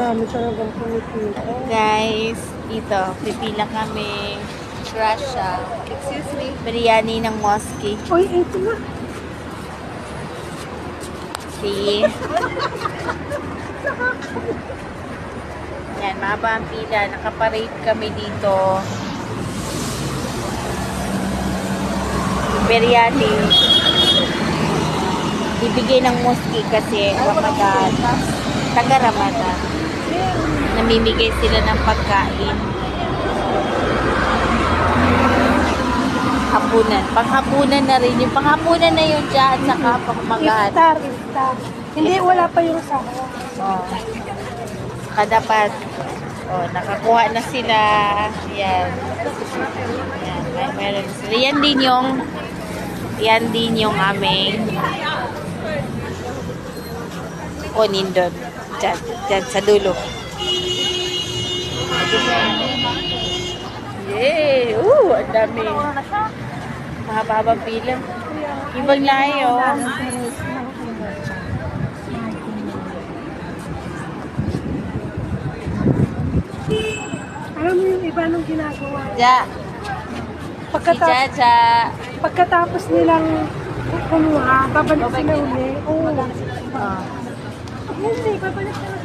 dami talagang pumipila. Guys, ito, pipila kami. Russia. Excuse me. Biryani ng mosque. Uy, ito na. See? Yan, mahaba ang pila. Nakaparade kami dito. Biryani. Ibigay ng mosque kasi Ramadan. Taga Ramadan. Namimigay sila ng pagkain. Hapunan. Panghapunan na rin. Yung panghapunan na yun dyan. Saka pangumagahan. Iftar. Hindi, wala pa yung sahwa. Oh. Saka dapat, oh, nakakuha na sila. Yan. Yan. Meron sila. Yan din yung aming kunin doon. Dyan sa dulo. Yay! Ang dami. Mahaba-habang pila. Ibang layo. Alam mo yung iba nung ginagawa. Ja. Si Jaja. Pagkatapos nilang kumuha, babalik sila uli. Oo. Oh. Hindi, babalik sila